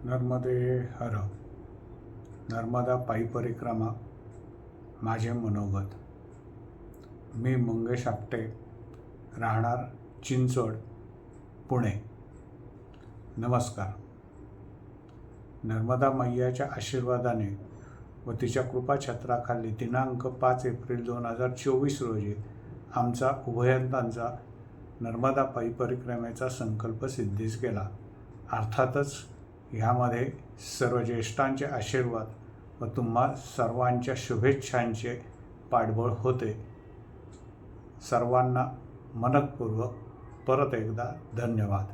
नर्मदे हर. नर्मदा पायी परिक्रमा माझे मनोगत. मी मंगेश आपटे, राहणार चिंचवड, पुणे. नमस्कार. नर्मदा मैयाच्या आशीर्वादाने व तिच्या कृपाछत्राखाली दिनांक 5 एप्रिल 2024 रोजी आमचा उभयंतांचा नर्मदा पायी परिक्रमेचा संकल्प सिद्धीस गेला. अर्थातच ह्यामध्ये सर्व ज्येष्ठांचे आशीर्वाद व तुम्हा सर्वांच्या शुभेच्छांचे पाठबळ होते. सर्वांना मनपूर्वक परत एकदा धन्यवाद.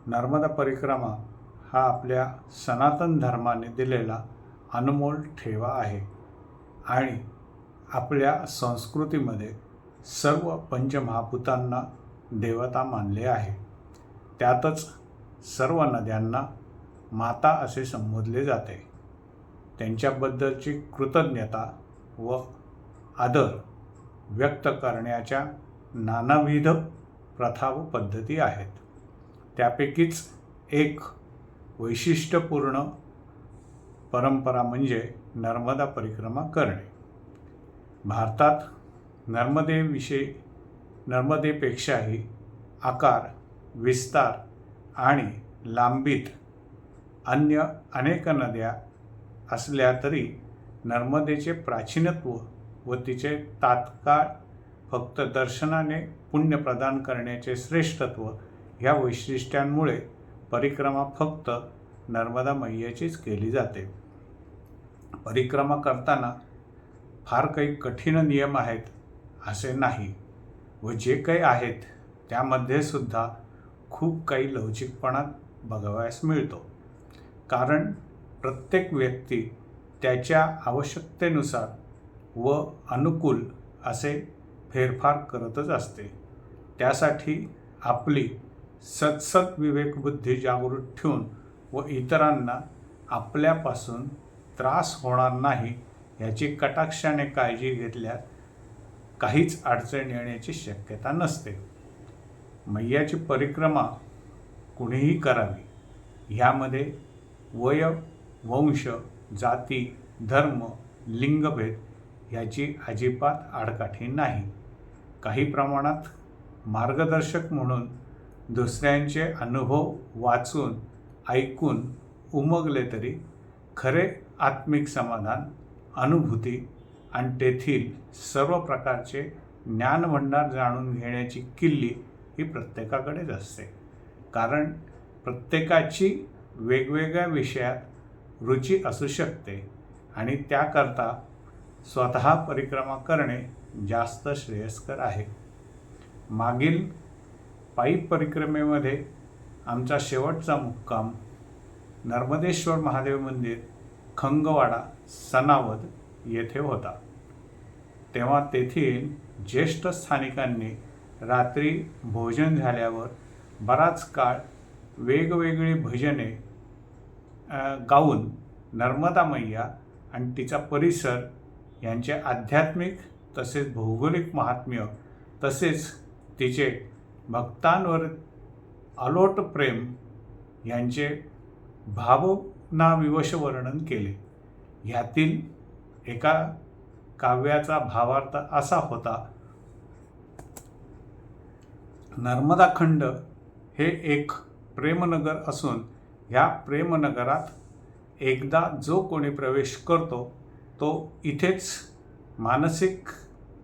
नर्मदा परिक्रमा हा आपल्या सनातन धर्माने दिलेला अनमोल ठेवा आहे आणि आपल्या संस्कृतीमध्ये सर्व पंचमहाभूतांना देवता मानले आहे. त्यातच सर्व नद्यांना माता असे संबोधले जाते. त्यांच्याबद्दलची कृतज्ञता व आदर व्यक्त करण्याच्या नानाविध प्रथा व पद्धती आहेत. त्यापैकीच एक वैशिष्ट्यपूर्ण परंपरा म्हणजे नर्मदा परिक्रमा करणे. भारतात नर्मदेपेक्षाही आकार, विस्तार आणि लांबीत अन्य अनेक नद्या असल्या तरी नर्मदेचे प्राचीनत्व व तिचे तात्काळ फक्त दर्शनाने पुण्य प्रदान करण्याचे श्रेष्ठत्व ह्या वैशिष्ट्यांमुळे परिक्रमा फक्त नर्मदा मैयाचीच केली जाते. परिक्रमा करताना फार काही कठीण नियम आहेत असे नाही व जे काही आहेत त्यामध्ये सुद्धा खूप काही लवचिकपणा बघावयास मिळतो. कारण प्रत्येक व्यक्ती त्याच्या आवश्यकतेनुसार व अनुकूल असे फेरफार करतच असते. त्यासाठी आपली सतसत विवेकबुद्धी जागृत ठेवून व इतरांना आपल्यापासून त्रास होणार नाही याची कटाक्षाने काळजी घेतल्यास काहीच अडचण येण्याची शक्यता नसते. मैयाची परिक्रमा कुणीही करावी. ह्यामध्ये वय, वंश, जाती, धर्म, लिंगभेद ह्याची अजिबात आडकाठी नाही. काही प्रमाणात मार्गदर्शक म्हणून दुसऱ्यांचे अनुभव वाचून ऐकून उमगले तरी खरे आत्मिक समाधान, अनुभूती आणि तेथील सर्व प्रकारचे ज्ञानभंडार जाणून घेण्याची किल्ली ही प्रत्येकाकडेच असते. कारण प्रत्येकाची वेगवेगळ्या विषयात रुची असू शकते आणि त्याकरता स्वतः परिक्रमा करणे जास्त श्रेयस्कर आहे. मागील पायी परिक्रमेमध्ये आमचा शेवटचा मुक्काम नर्मदेश्वर महादेव मंदिर, खंगवाडा, सनावद येथे होता. तेव्हा तेथील ज्येष्ठ स्थानिकांनी रात्री भोजन झाल्यावर बराच काळ वेगवेगळी भजने गाऊन नर्मदा मैया आणि तिचा परिसर यांचे आध्यात्मिक तसेच भौगोलिक महात्म्य तसेच तिचे भक्तांवर अलोट प्रेम यांचे भावनाविवश वर्णन केले. ह्यातील एका काव्याचा भावार्थ असा होता: नर्मदाखंड हे एक प्रेमनगर असून ह्या प्रेमनगरात एकदा जो कोणी प्रवेश करतो तो इथेच मानसिक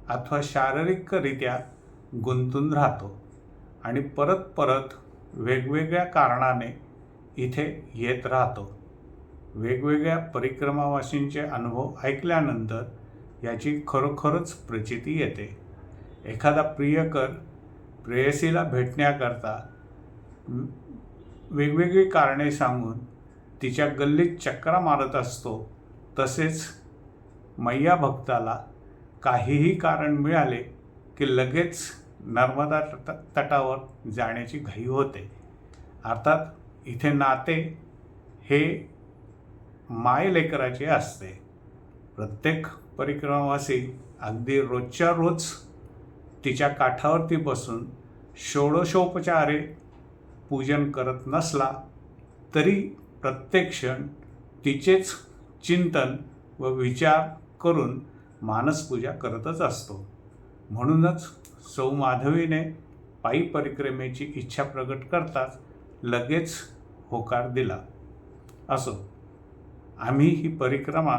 अथवा शारीरिकरित्या गुंतून राहतो आणि परत परत वेगवेगळ्या कारणाने इथे येत राहतो. वेगवेगळ्या परिक्रमावासींचे अनुभव ऐकल्यानंतर याची खरोखरच प्रचिती येते. एखादा प्रियकर प्रेयसीला भेटण्याकरता वेगवेगळी कारणे सांगून तिच्या गल्लीत चक्रा मारत असतो. तसेच मैया भक्ताला काहीही कारण मिळाले की लगेच नर्मदा तटावर जाण्याची घाई होते. अर्थात इथे नाते हे मायलेकराचे असते. प्रत्येक परिक्रमावासी अगदी रोजच्या रोज तिच्या काठावरती बसून षोडशोपचारे पूजन करत नसला तरी प्रत्येक क्षण तिचेच चिंतन व विचार करून मानसपूजा करतच असतो. म्हणूनच सौ माधवीने पायी परिक्रमेची इच्छा प्रकट करताच लगेच होकार दिला. असो, आम्ही ही परिक्रमा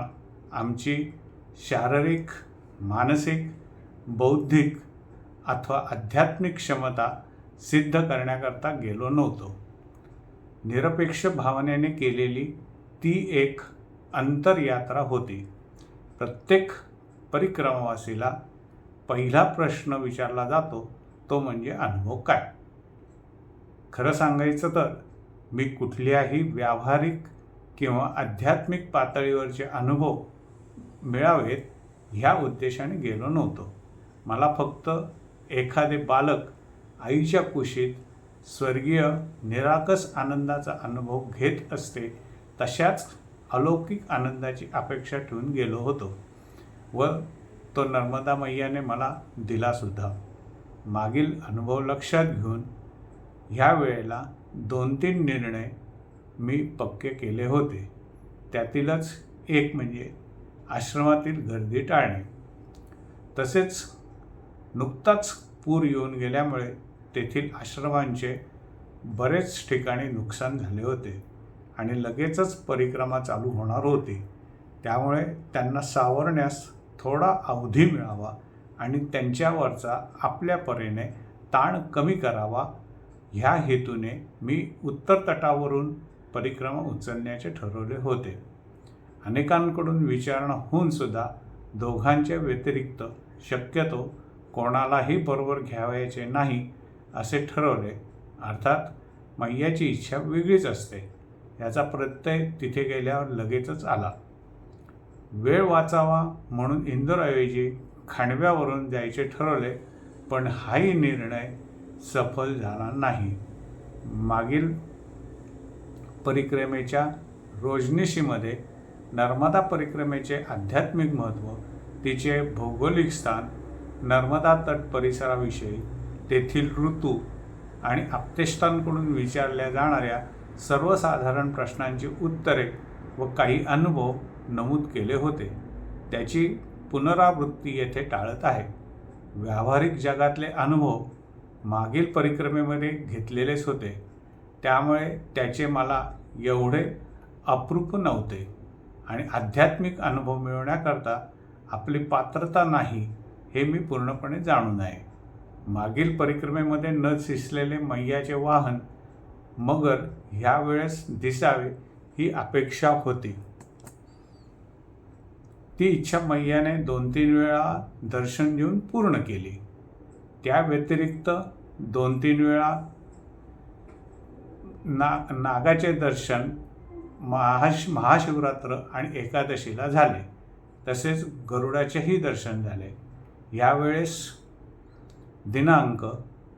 आमची शारीरिक, मानसिक, बौद्धिक अथवा आध्यात्मिक क्षमता सिद्ध करण्याकरता गेलो नव्हतो. निरपेक्ष भावनेने केलेली ती एक अंतरयात्रा होती. प्रत्येक परिक्रमावासीला पहिला प्रश्न विचारला जातो तो म्हणजे अनुभव काय. खरं सांगायचं तर मी कुठल्याही व्यावहारिक किंवा आध्यात्मिक पातळीवरचे अनुभव मिळावेत ह्या उद्देशाने गेलो नव्हतो. मला फक्त एखादे बालक आईच्या कुशीत स्वर्गीय निराकस आनंदाचा अनुभव घेत असते तशाच अलौकिक आनंदाची अपेक्षा ठेवून गेलो होतो व तो नर्मदा मैयाने मला दिलासुद्धा. मागील अनुभव लक्षात घेऊन ह्या वेळेला 2-3 निर्णय मी पक्के केले होते. त्यातीलच एक म्हणजे आश्रमातील गर्दी टाळणे. तसेच नुकताच पूर येऊन गेल्यामुळे तेथील आश्रमांचे बरेच ठिकाणी नुकसान झाले होते आणि लगेचच परिक्रमा चालू होणार होती. त्यामुळे त्यांना सावरण्यास थोडा अवधी मिळावा आणि त्यांच्यावरचा आपल्या परीने ताण कमी करावा ह्या हेतूने मी उत्तर तटावरून परिक्रमा उचलण्याचे ठरवले होते. अनेकांकडून विचारणा होऊन सुद्धा दोघांच्या व्यतिरिक्त शक्यतो कोणालाही बरोबर घ्यावयाचे नाही असे ठरवले. अर्थात मैयाची इच्छा वेगळीच असते याचा प्रत्यय तिथे गेल्यावर लगेचच आला. वेळ वाचावा म्हणून इंदोरऐवजी खांडव्यावरून जायचे ठरवले, पण हाही निर्णय सफल झाला नाही. मागील परिक्रमेच्या रोजनिशीमध्ये नर्मदा परिक्रमेचे आध्यात्मिक महत्त्व, तिचे भौगोलिक स्थान, नर्मदा तट परिसराविषयी, तेथील ऋतू आणि आप्तेष्टांकडून विचारल्या जाणाऱ्या सर्वसाधारण प्रश्नांची उत्तरे व काही अनुभव नमूद केले होते. त्याची पुनरावृत्ती येथे टाळत आहे. व्यावहारिक जगातले अनुभव मागील परिक्रमेमध्ये घेतलेलेच होते, त्यामुळे त्याचे मला एवढे अप्रूप नव्हते आणि आध्यात्मिक अनुभव मिळवण्याकरता आपली पात्रता नाही हे मी पूर्णपणे जाणून आहे. मागील परिक्रमेमध्ये न दिसलेले मैयाचे वाहन मगर ह्या वेळेस दिसावे ही अपेक्षा होती. ती इच्छा मैयाने 2-3 वेळा दर्शन देऊन पूर्ण केली. त्या व्यतिरिक्त 2-3 वेळा नागाचे दर्शन महाशिवरात्र आणि एकादशीला झाले. तसेच गरुडाचेही दर्शन झाले. यावेळेस दिनांक,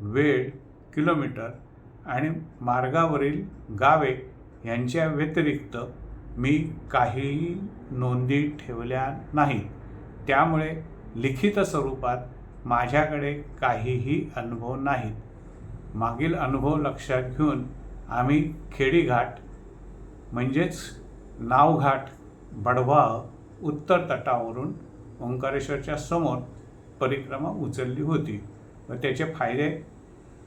वेळ, किलोमीटर आणि मार्गावरील गावे यांच्या व्यतिरिक्त मी काहीही नोंदी ठेवल्या नाहीत. त्यामुळे लिखित स्वरूपात माझ्याकडे काहीही अनुभव नाहीत. मागील अनुभव लक्षात घेऊन आम्ही खेडीघाट म्हणजेच नावघाट, बडवाह उत्तर तटावरून ओंकारेश्वरच्या समोर परिक्रमा उचलली होती व त्याचे फायदे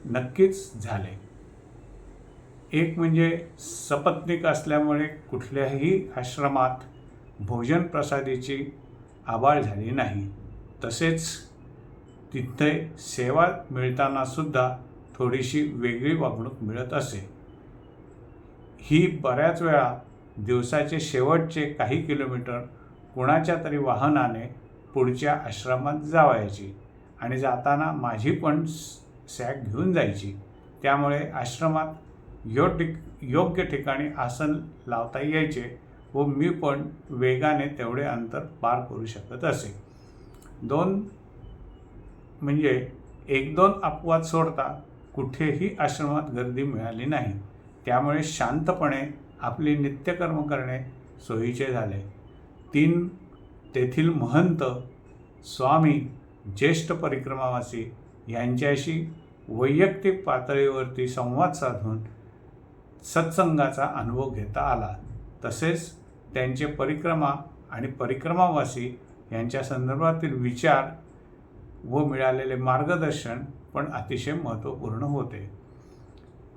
नक्कीच झाले. एक म्हणजे सपत्नीक असल्यामुळे कुठल्याही आश्रमात भोजन प्रसादीची आबाळ झाली नाही. तसेच तिथे सेवा मिळताना सुद्धा थोडीशी वेगळी वागणूक मिळत असे. ही बऱ्याच वेळा दिवसाचे शेवटचे काही किलोमीटर कुणाच्या तरी वाहनाने पुढच्या आश्रमात जावायची आणि जाताना माझी पण सॅक घेऊन जायची. त्यामुळे आश्रमात योग्य ठिकाणी आसन लावता यायचे व मी पण वेगाने तेवढे अंतर पार करू शकत असे. 1-2 अपवाद सोडता कुठेही आश्रमात गर्दी मिळाली नाही. त्यामुळे शांतपणे आपली नित्यकर्म करणे सोयीचे झाले. 3 तेथील महंत, स्वामी, ज्येष्ठ परिक्रमावासी यांच्याशी वैयक्तिक पातळीवरती संवाद साधून सत्संगाचा अनुभव घेता आला. तसेच त्यांचे परिक्रमा आणि परिक्रमावासी यांच्या संदर्भातील विचार व मिळालेले मार्गदर्शन पण अतिशय महत्त्वपूर्ण होते.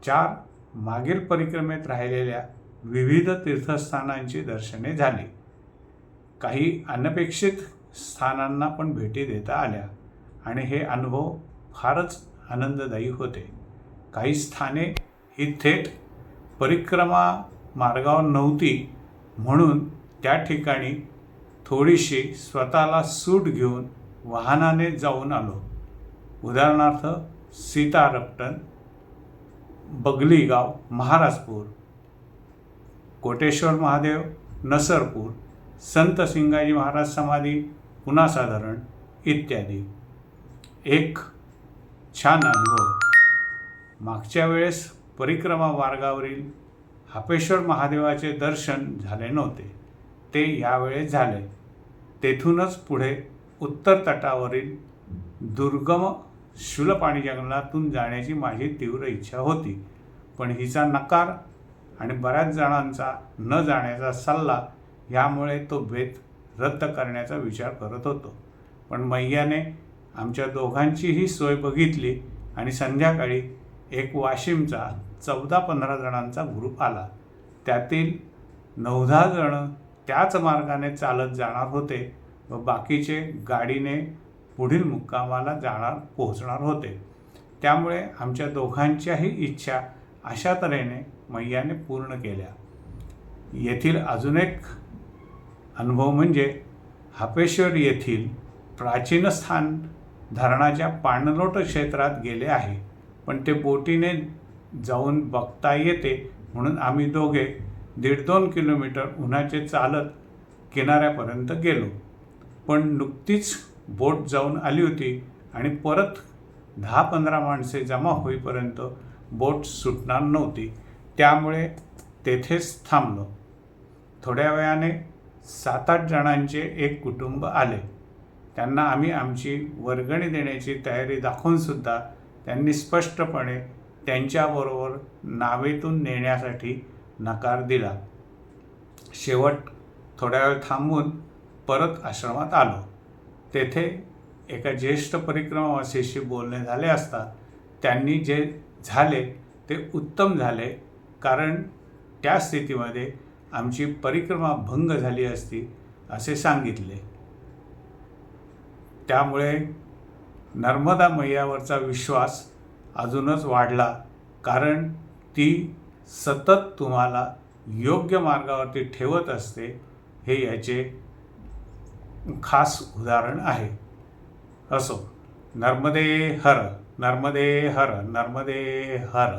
4. मागील परिक्रमेत राहिलेल्या विविध तीर्थस्थानांची दर्शने झाली. काही अनपेक्षित स्थानांना पण भेटी देता आल्या आणि हे अनुभव फारच आनंददायी होते. काही स्थाने ही थेट परिक्रमा मार्गावर नव्हती, म्हणून त्या ठिकाणी थोडीशी स्वतःला सूट घेऊन वाहनाने जाऊन आलो. उदाहरणार्थ सीतारपटन, बगलीगाव, महाराजपूर, कोटेश्वर महादेव, नसरपूर, संत सिंगाजी महाराज समाधी, पुनासा धरण इत्यादी. एक छान अनुभव. मागच्या वेळेस परिक्रमा मार्गावरील हापेश्वर महादेवाचे दर्शन झाले नव्हते, ते यावेळेस झाले. तेथूनच पुढे उत्तर तटावरील दुर्गम शूलपाणी जंगलातून जाण्याची माझी तीव्र इच्छा होती, पण हिचा नकार आणि बऱ्याच जणांचा न जाण्याचा सल्ला यामुळे तो बेत रद्द करण्याचा विचार करत होतो. पण मैयाने आमच्या दोघांचीही सोय बघितली आणि संध्याकाळी एक वाशिमचा 14-15 जणांचा ग्रुप आला. त्यातील 9-10 जण त्याच मार्गाने चालत जाणार होते व बाकीचे गाडीने पुढील मुक्कामाला पोहोचणार होते. त्यामुळे आमच्या दोघांच्याही इच्छा अशा तऱ्हेने मैयाने पूर्ण केल्या. येथील अजून एक अनुभव म्हणजे हापेश्वर येथील प्राचीन स्थान धरणाच्या पाणलोट क्षेत्रात गेले आहे, पण ते बोटीने जाऊन बघता येते म्हणून आम्ही दोघे 1.5-2 किलोमीटर उन्हाचे चालत किनाऱ्यापर्यंत गेलो. पण नुकतीच बोट जाऊन आली होती आणि परत 10-15 माणसे जमा होईपर्यंत बोट सुटणार नव्हती. त्यामुळे तेथेच थांबलो. थोड्या वेळाने 7-8 जणांचे एक कुटुंब आले. त्यांना आम्ही आमची वर्गणी देण्याची तयारी दाखवूनसुद्धा त्यांनी स्पष्टपणे त्यांच्याबरोबर नावेतून नेण्यासाठी नकार दिला. शेवट थोड्या वेळ थांबून परत आश्रमात आलो. तेथे एका ज्येष्ठ परिक्रमावासीशी बोलणे झाले असता त्यांनी जे झाले ते उत्तम झाले, कारण त्या स्थितीमध्ये आमची परिक्रमा भंग झाली असती असे सांगितले. त्यामुळे नर्मदा मैयावरचा विश्वास अजूनच वाढला, कारण ती सतत तुम्हाला योग्य मार्गावरती ठेवत असते, हे याचे खास उदाहरण आहे. असो, नर्मदे हर, नर्मदे हर, नर्मदे हर.